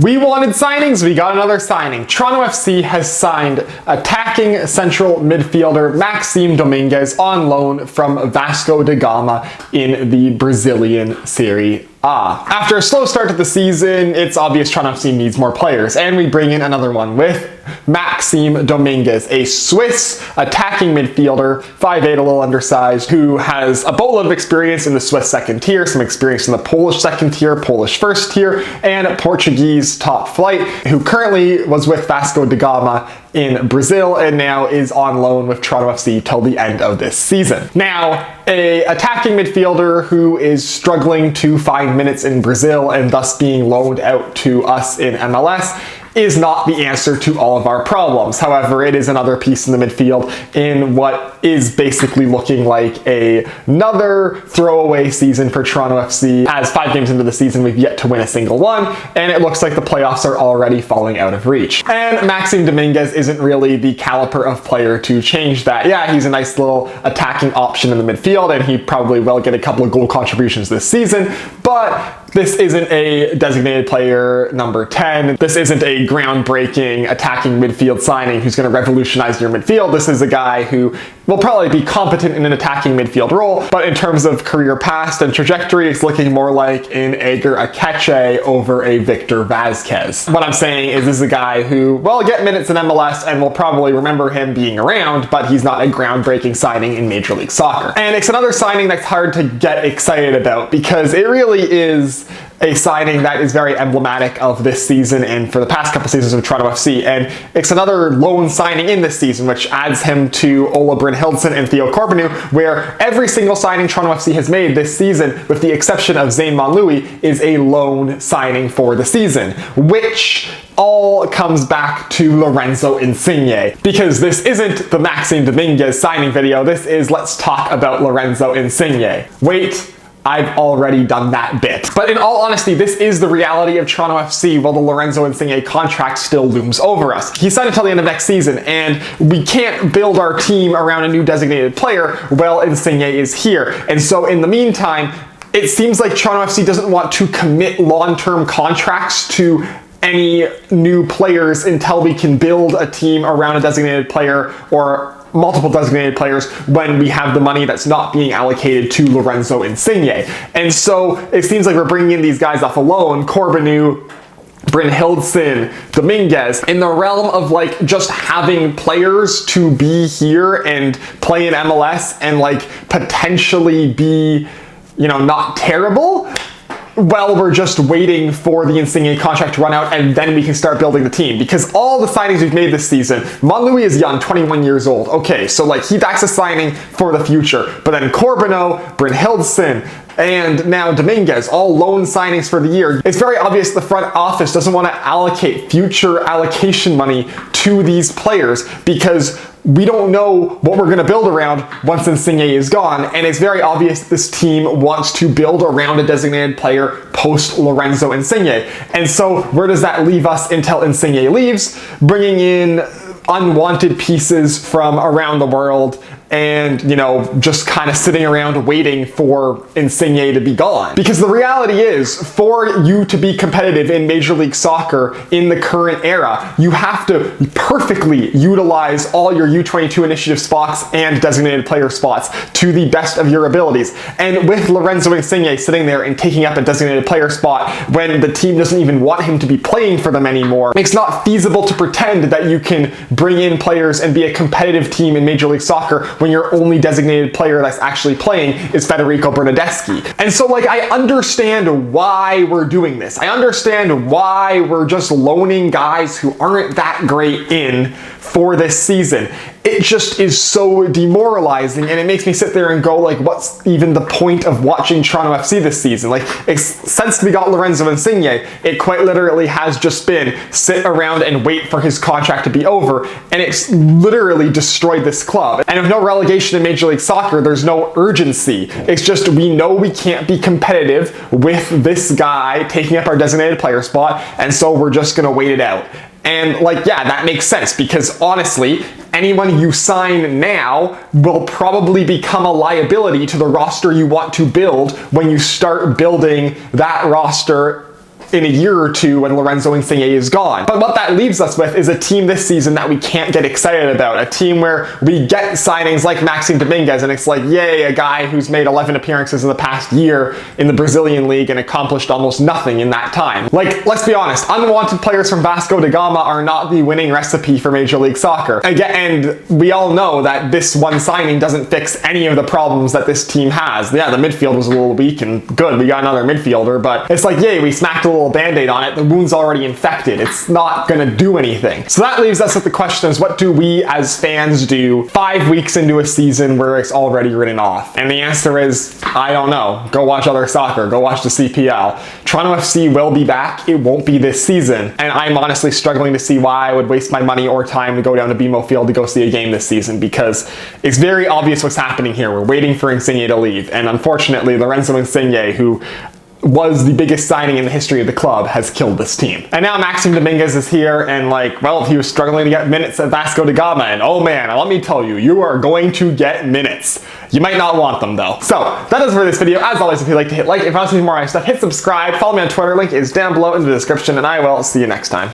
We wanted signings, we got another signing. Toronto FC has signed attacking central midfielder Maxime Dominguez on loan from Vasco Da Gama in the Brazilian Serie A. After a slow start to the season, it's obvious Toronto FC needs more players, and we bring in another one with Maxime Dominguez, a Swiss attacking midfielder, 5'8", a little undersized, who has a boatload of experience in the Swiss second tier, some experience in the Polish second tier, Polish first tier, and Portuguese top flight, who currently was with Vasco Da Gama in Brazil and now is on loan with Toronto FC till the end of this season. Now, a attacking midfielder who is struggling to find minutes in Brazil and thus being loaned out to us in MLS is not the answer to all of our problems. However, it is another piece in the midfield in what is basically looking like another throwaway season for Toronto FC. As 5 games into the season, we've yet to win a single one, and it looks like the playoffs are already falling out of reach. And Maxime Dominguez isn't really the caliber of player to change that. Yeah, he's a nice little attacking option in the midfield, and he probably will get a couple of goal contributions this season, but this isn't a designated player number 10. This isn't a groundbreaking attacking midfield signing who's going to revolutionize your midfield. This is a guy who will probably be competent in an attacking midfield role, but in terms of career past and trajectory, it's looking more like an Edgar Akeche over a Victor Vasquez. What I'm saying is this is a guy who will get minutes in MLS and we'll probably remember him being around, but he's not a groundbreaking signing in Major League Soccer. And it's another signing that's hard to get excited about because it really is a signing that is very emblematic of this season and for the past couple seasons of Toronto FC. And it's another loan signing in this season, which adds him to Ola Brynhildsen and Theo Corbeanu, where every single signing Toronto FC has made this season, with the exception of Zayn Monlouis, is a loan signing for the season, which all comes back to Lorenzo Insigne. Because this isn't the Maxime Dominguez signing video, this is let's talk about Lorenzo Insigne. Wait, I've already done that bit. But in all honesty, this is the reality of Toronto FC while the Lorenzo Insigne contract still looms over us. He signed until the end of next season, and we can't build our team around a new designated player while Insigne is here. And so in the meantime, it seems like Toronto FC doesn't want to commit long-term contracts to any new players until we can build a team around a designated player or multiple designated players when we have the money that's not being allocated to Lorenzo Insigne. And so it seems like we're bringing in these guys off a loan, Corbeanu, Brynhildsen, Dominguez, in the realm of like just having players to be here and play in MLS and like potentially be, you know, not terrible. Well, we're just waiting for the Insigne contract to run out and then we can start building the team. Because all the signings we've made this season, Monlouis is young, 21 years old. Okay, so like that's a signing for the future. But then Corbeanu, Brynhildsen, and now Dominguez, all loan signings for the year. It's very obvious the front office doesn't want to allocate future allocation money to these players because we don't know what we're going to build around once Insigne is gone, and it's very obvious this team wants to build around a designated player post Lorenzo Insigne. And so where does that leave us until Insigne leaves? Bringing in unwanted pieces from around the world and, you know, just kind of sitting around waiting for Insigne to be gone. Because the reality is, for you to be competitive in Major League Soccer in the current era, you have to perfectly utilize all your U22 initiative spots and designated player spots to the best of your abilities. And with Lorenzo Insigne sitting there and taking up a designated player spot when the team doesn't even want him to be playing for them anymore, it's not feasible to pretend that you can bring in players and be a competitive team in Major League Soccer when your only designated player that's actually playing is Federico Bernardeschi. And so like I understand why we're doing this. I understand why we're just loaning guys who aren't that great in for this season. It just is so demoralizing, and it makes me sit there and go like, what's even the point of watching Toronto FC this season? Like, since we got Lorenzo Insigne, it quite literally has just been sit around and wait for his contract to be over, and it's literally destroyed this club. And with no relegation in Major League Soccer, there's no urgency. It's just we know we can't be competitive with this guy taking up our designated player spot, and so we're just gonna wait it out. And like, yeah, that makes sense because honestly, anyone you sign now will probably become a liability to the roster you want to build when you start building that roster in a year or two when Lorenzo Insigne is gone. But what that leaves us with is a team this season that we can't get excited about. A team where we get signings like Maxime Dominguez and it's like, yay, a guy who's made 11 appearances in the past year in the Brazilian league and accomplished almost nothing in that time. Like, let's be honest, unwanted players from Vasco da Gama are not the winning recipe for Major League Soccer. Again, and we all know that this one signing doesn't fix any of the problems that this team has. Yeah, the midfield was a little weak and good, we got another midfielder, but it's like, yay, we smacked a little band-aid on it, the wound's already infected, it's not gonna do anything. So that leaves us with the question is, what do we as fans do 5 weeks into a season where it's already written off? And the answer is, I don't know. Go watch other soccer, go watch the CPL. Toronto FC will be back, it won't be this season, and I'm honestly struggling to see why I would waste my money or time to go down to BMO Field to go see a game this season, because it's very obvious what's happening here. We're waiting for Insigne to leave, and unfortunately Lorenzo Insigne, who was the biggest signing in the history of the club, has killed this team. And now Maxime Dominguez is here, and like, well, he was struggling to get minutes at Vasco da Gama, and oh man, let me tell you, you are going to get minutes. You might not want them though. So, that is for this video. As always, if you'd like to hit like, if you want to see more of my stuff, hit subscribe, follow me on Twitter, link is down below in the description, and I will see you next time.